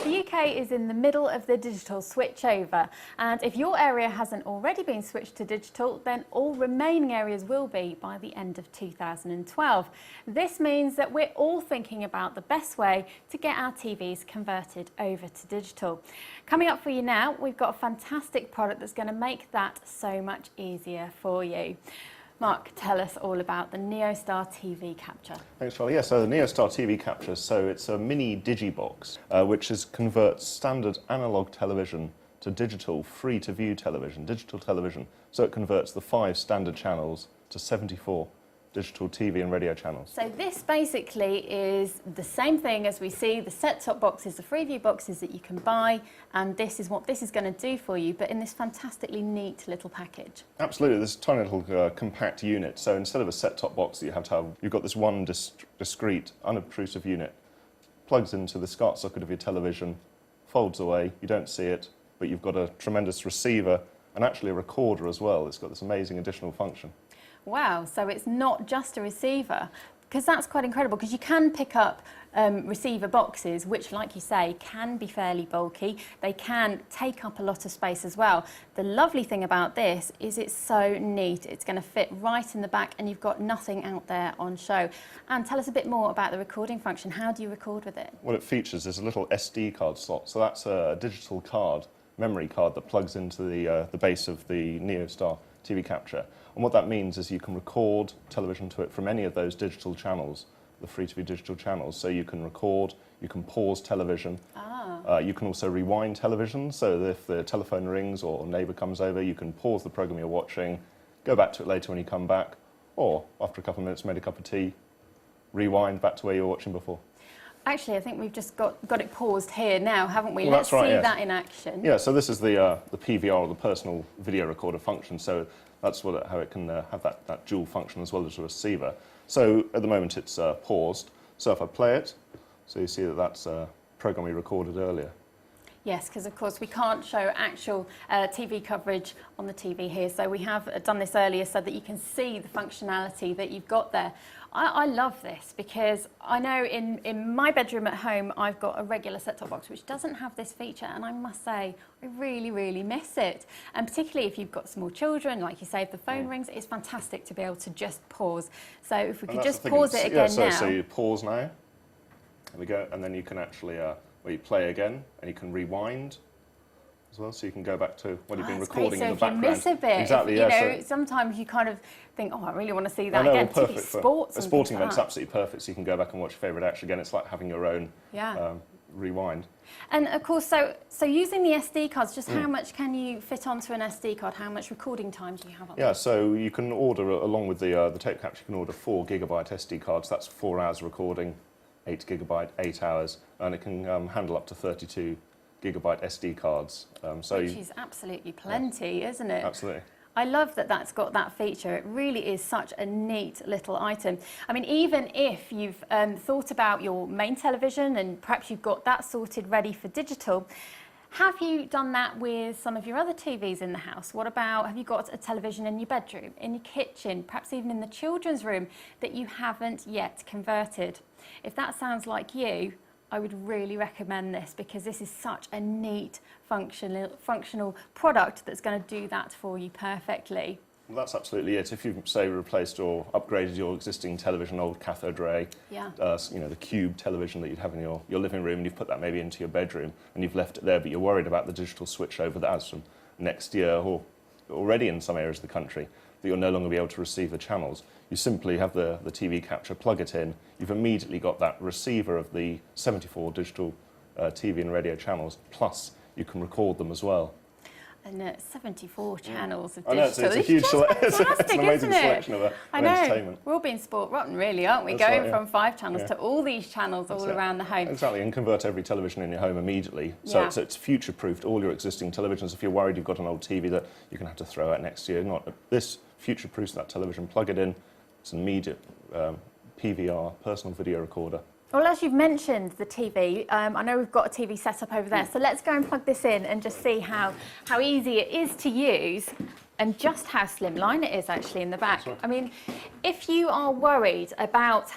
The UK is in the middle of the digital switchover, and if your area hasn't already been switched to digital, then all remaining areas will be by the end of 2012. This means that we're all thinking about the best way to get our TVs converted over to digital. Coming up for you now, we've got a fantastic product that's going to make that so much easier for you. Mark, tell us all about the NeoStar TV Capture. Thanks, Charlie. Yeah, so the NeoStar TV Capture, so it's a mini digibox which converts standard analog television to digital free-to-view television, digital television. So it converts the 5 standard channels to 74 digital TV and radio channels. So this basically is the same thing as we see, the set-top boxes, the Freeview boxes that you can buy, and this is what this is going to do for you, but in this fantastically neat little package. Absolutely, this tiny little compact unit. So instead of a set-top box that you have to have, you've got this one discrete, unobtrusive unit. Plugs into the SCART socket of your television, folds away, you don't see it, but you've got a tremendous receiver and actually a recorder as well. It's got this amazing additional function. Wow, so it's not just a receiver, because that's quite incredible, because you can pick up receiver boxes, which, like you say, can be fairly bulky. They can take up a lot of space as well. The lovely thing about this is it's so neat. It's going to fit right in the back, and you've got nothing out there on show. And tell us a bit more about the recording function. How do you record with it? What it features is a little SD card slot. So that's a digital card, memory card that plugs into the base of the NeoStar TV Capture. And what that means is you can record television to it from any of those digital channels, the free-to-view digital channels. So you can record, you can pause television. You can also rewind television, so that if the telephone rings or a neighbour comes over, you can pause the programme you're watching, go back to it later when you come back, or after a couple of minutes, made a cup of tea, rewind back to where you were watching before. Actually, I think we've just got it paused here now, haven't we? Well, Let's that's right, see yes. that in action. Yeah, so this is the PVR, or the personal video recorder function. So that's how it can have that dual function as well as a receiver. So at the moment it's paused. So if I play it, so you see that that's a program we recorded earlier. Yes, because of course we can't show actual TV coverage on the TV here, so we have done this earlier so that you can see the functionality that you've got there. I love this because I know in my bedroom at home I've got a regular set-top box which doesn't have this feature, and I must say I really, really miss it. And particularly if you've got small children, like you say, if the phone rings, it's fantastic to be able to just pause. So if we could just pause it again now. So you pause now, there we go, and then you can actually you play again, and you can rewind as well, so you can go back to what you've been recording in the background. So if you miss a bit, exactly, you know, sometimes you kind of think, oh, I really want to see that again. Well, perfect sports for a sporting event's absolutely perfect, so you can go back and watch your favourite action again. It's like having your own rewind. And of course, so using the SD cards, just how much can you fit onto an SD card? How much recording time do you have on that? Yeah, so you can order, along with the tape capture, you can order 4 GB SD cards. That's 4 hours recording, 8 GB, 8 hours, and it can handle up to 32 GB SD cards. Which is absolutely plenty, isn't it? Absolutely. I love that that's got that feature. It really is such a neat little item. I mean, even if you've thought about your main television and perhaps you've got that sorted ready for digital, have you done that with some of your other TVs in the house? What about, have you got a television in your bedroom, in your kitchen, perhaps even in the children's room that you haven't yet converted? If that sounds like you, I would really recommend this, because this is such a neat functional product that's going to do that for you perfectly. Well, that's absolutely it. If you've, say, replaced or upgraded your existing television, old cathode ray, you know, the cube television that you'd have in your living room, and you've put that maybe into your bedroom and you've left it there, but you're worried about the digital switchover that has from next year, or already in some areas of the country, that you'll no longer be able to receive the channels. You simply have the TV capture, plug it in, you've immediately got that receiver of the 74 digital TV and radio channels, plus you can record them as well. And 74 channels of digital. I know, it's a huge selection. It's an amazing selection of entertainment. We're all being sport rotten, really, aren't we? That's going right, from 5 channels to all these channels all around the home. Exactly, and convert every television in your home immediately. So it's future-proofed all your existing televisions. If you're worried you've got an old TV that you're going to have to throw out next year, this future-proofs that television. Plug it in. It's an immediate PVR, personal video recorder. Well, as you've mentioned the TV, I know we've got a TV set up over there, so let's go and plug this in and just see how easy it is to use and just how slimline it is actually in the back. Right. I mean, if you are worried about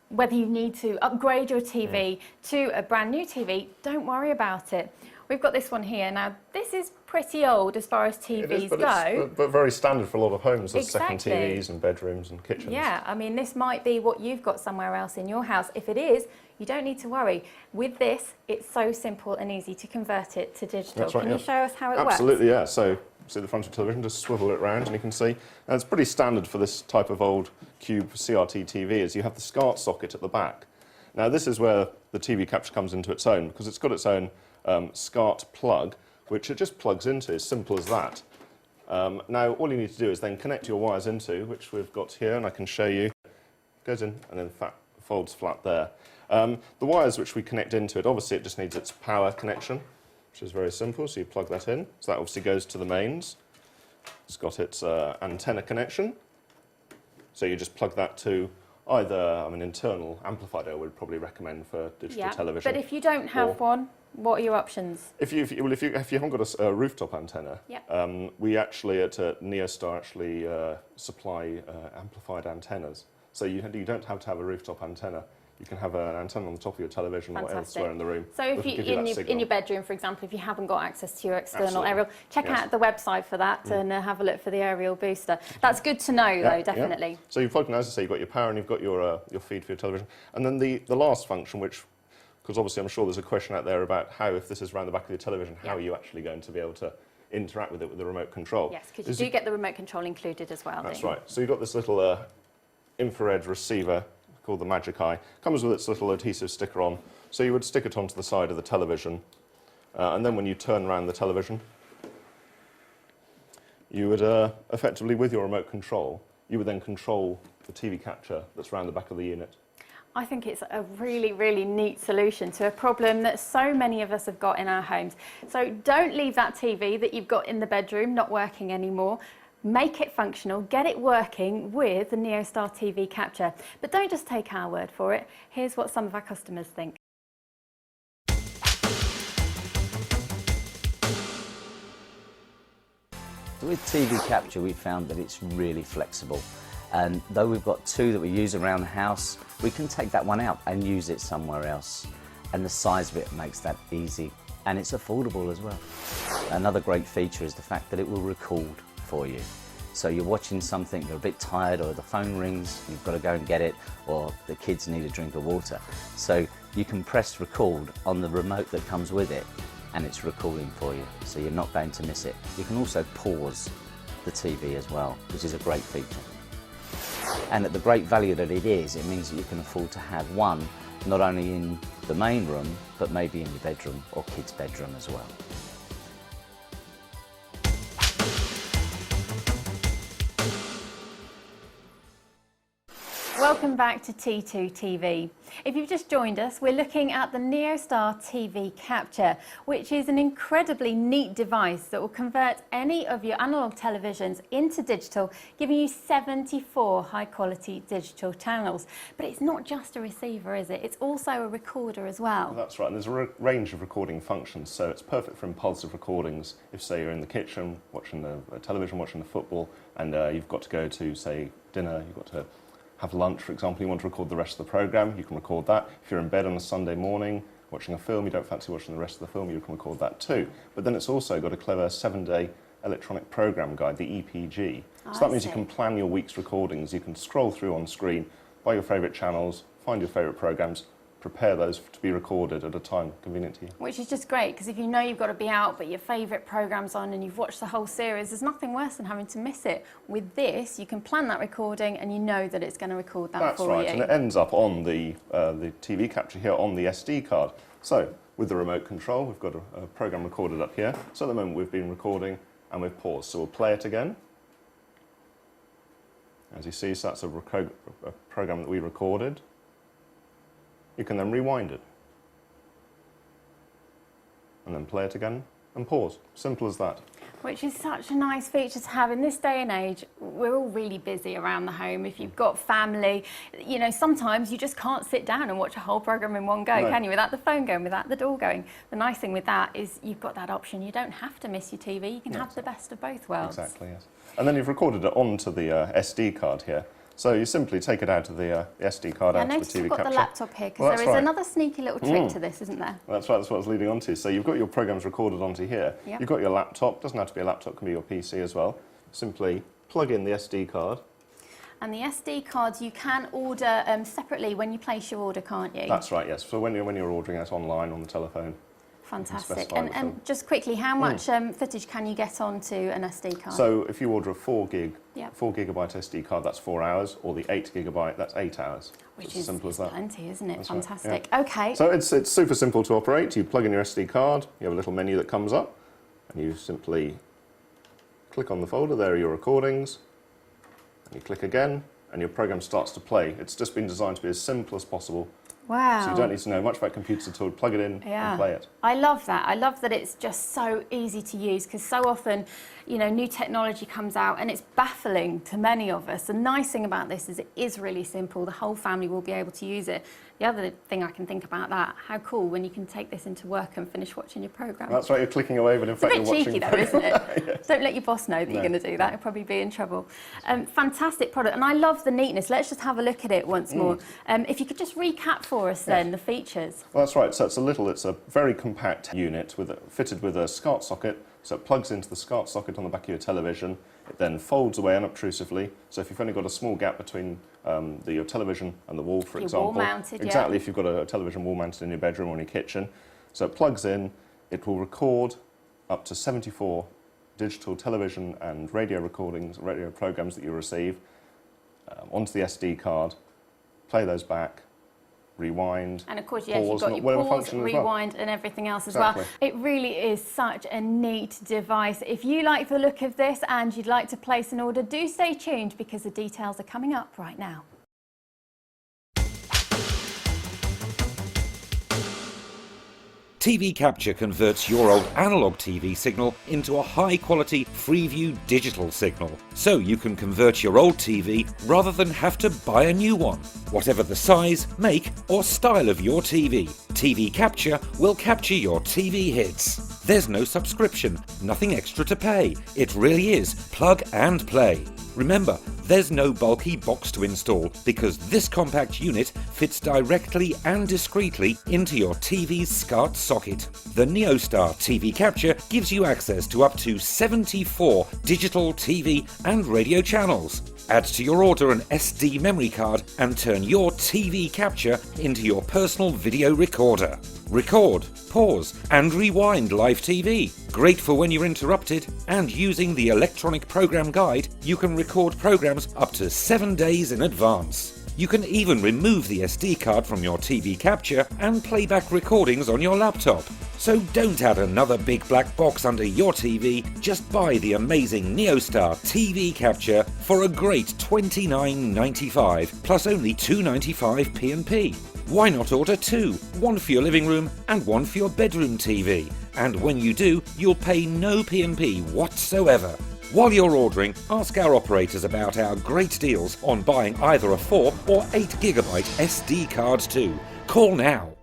whether you need to upgrade your TV to a brand new TV, don't worry about it. We've got this one here. Now, this is pretty old as far as TVs go. But very standard for a lot of homes. There's Exactly. second TVs and bedrooms and kitchens. Yeah, I mean, this might be what you've got somewhere else in your house. If it is, you don't need to worry. With this, it's so simple and easy to convert it to digital. That's right, Can you yeah. show us how it works? Absolutely, yeah. So, see the front of the television, just swivel it around and you can see. And it's pretty standard for this type of old cube CRT TV is you have the SCART socket at the back. Now, this is where the TV capture comes into its own because it's got its own SCART plug, which it just plugs into, as simple as that. Now, all you need to do is then connect your wires into, which we've got here, and I can show you. Goes in and then folds flat there. The wires which we connect into it, obviously it just needs its power connection, which is very simple, so you plug that in. So that obviously goes to the mains. It's got its antenna connection, so you just plug that to either an internal amplifier I would probably recommend for digital television. But if you don't have one, what are your options? If you haven't got a rooftop antenna, we actually at Neostar actually supply amplified antennas. So you don't have to have a rooftop antenna. You can have an antenna on the top of your television or elsewhere in the room. So if in your bedroom, for example, if you haven't got access to your external aerial, check out the website for that and have a look for the aerial booster. That's good to know, though, definitely. Yeah. So you've plugged in, as I say, you've got your power and you've got your feed for your television. And then the last function, which, because obviously I'm sure there's a question out there about how, if this is around the back of your television, how are you actually going to be able to interact with it with the remote control? Yes, because you do get the remote control included as well. That's right. So you've got this little infrared receiver called the Magic Eye. Comes with its little adhesive sticker on. So you would stick it onto the side of the television. And then when you turn around the television, you would effectively, with your remote control, you would then control the TV capture that's around the back of the unit. I think it's a really, really neat solution to a problem that so many of us have got in our homes. So don't leave that TV that you've got in the bedroom not working anymore. Make it functional, get it working with the Neostar TV capture. But don't just take our word for it. Here's what some of our customers think. With TV capture, we found that it's really flexible. And though we've got two that we use around the house, we can take that one out and use it somewhere else. And the size of it makes that easy. And it's affordable as well. Another great feature is the fact that it will record for you. So you're watching something, you're a bit tired, or the phone rings, you've got to go and get it, or the kids need a drink of water. So you can press record on the remote that comes with it, and it's recording for you, so you're not going to miss it. You can also pause the TV as well, which is a great feature. And at the great value that it is, it means that you can afford to have one, not only in the main room, but maybe in your bedroom or kids' bedroom as well. Welcome back to T2 TV. If you've just joined us, we're looking at the Neostar TV Capture, which is an incredibly neat device that will convert any of your analog televisions into digital, giving you 74 high-quality digital channels. But it's not just a receiver, is it? It's also a recorder as well. That's right, and there's a range of recording functions, so it's perfect for impulsive recordings. If, say, you're in the kitchen, watching the television, watching the football, and you've got to go to, say, dinner, you've got to have lunch, for example, you want to record the rest of the programme, you can record that. If you're in bed on a Sunday morning watching a film, you don't fancy watching the rest of the film, you can record that too. But then it's also got a clever 7-day electronic programme guide, the EPG. So that means you can plan your week's recordings, you can scroll through on screen, buy your favourite channels, find your favourite programmes, prepare those to be recorded at a time convenient to you. Which is just great, because if you know you've got to be out but your favourite programme's on and you've watched the whole series, there's nothing worse than having to miss it. With this, you can plan that recording and you know that it's going to record that for you. That's right, and it ends up on the TV capture here on the SD card. So, with the remote control, we've got a programme recorded up here. So at the moment we've been recording and we've paused. So we'll play it again. As you see, so that's a programme that we recorded. You can then rewind it and then play it again and pause. Simple as that. Which is such a nice feature to have in this day and age. We're all really busy around the home. If you've got family, you know, sometimes you just can't sit down and watch a whole programme in one go, can you? Without the phone going, without the door going. The nice thing with that is you've got that option. You don't have to miss your TV. You can have the best of both worlds. Exactly, yes. And then you've recorded it onto the SD card here. So you simply take it out of the SD card, I out of noticed the TV you've got capture. the laptop here, because Well, there that's is right. another sneaky little trick to this, isn't there? That's right, that's what I was leading on to. So you've got your programs recorded onto here. Yep. You've got your laptop, doesn't have to be a laptop, can be your PC as well. Simply plug in the SD card. And the SD cards you can order separately when you place your order, can't you? That's right, yes. So when you're ordering it online on the telephone. Fantastic. specify the film. And just quickly, how much footage can you get onto an SD card? So if you order a 4 Yep. gigabyte SD card, that's 4 hours, or the 8 gigabyte, that's 8 hours. Which It's is as simple as that. plenty, isn't it? That's right, Fantastic. Okay. So it's super simple to operate. You plug in your SD card, you have a little menu that comes up, and you simply click on the folder. There are your recordings, and you click again, and your program starts to play. It's just been designed to be as simple as possible. Wow. So you don't need to know much about computers at all. Plug it in and play it. I love that. I love that it's just so easy to use, because so often, you know, new technology comes out and it's baffling to many of us. The nice thing about this is it is really simple. The whole family will be able to use it. The other thing I can think about that, how cool when you can take this into work and finish watching your programme. That's right, you're clicking away, but in fact It's a you're bit watching. cheeky though, isn't it? Yes. Don't let your boss know that you're going to do that. He'll probably be in trouble. Fantastic product. And I love the neatness. Let's just have a look at it once more. If you could just recap for us then the features. Well, that's right. So it's a very compact unit fitted with a SCART socket. So it plugs into the SCART socket on the back of your television. It then folds away unobtrusively. So if you've only got a small gap between your television and the wall, for Your example. wall-mounted, exactly, yeah. if you've got a television wall mounted in your bedroom or in your kitchen. So it plugs in. It will record up to 74 digital television and radio recordings, radio programs that you receive onto the SD card. Play those back. Rewind, And of course, yes, you've pause, got your whatever pause, function as well. rewind and everything else as Exactly. well. It really is such a neat device. If you like the look of this and you'd like to place an order, do stay tuned, because the details are coming up right now. TV Capture converts your old analog TV signal into a high-quality Freeview digital signal, so you can convert your old TV rather than have to buy a new one. Whatever the size, make or style of your TV, TV Capture will capture your TV hits. There's no subscription, nothing extra to pay. It really is plug and play. Remember, there's no bulky box to install, because this compact unit fits directly and discreetly into your TV's SCART socket. The NeoStar TV Capture gives you access to up to 74 digital TV and radio channels. Add to your order an SD memory card and turn your TV Capture into your personal video recorder. Record, pause and rewind live TV. Great for when you're interrupted, and using the electronic program guide, you can record programs up to 7 days in advance. You can even remove the SD card from your TV Capture and play back recordings on your laptop. So don't add another big black box under your TV, just buy the amazing NeoStar TV Capture for a great $29.95 plus only $2.95 P&P. Why not order two, one for your living room and one for your bedroom TV? And when you do, you'll pay no P&P whatsoever. While you're ordering, ask our operators about our great deals on buying either a 4 or 8 gigabyte SD cards too. Call now.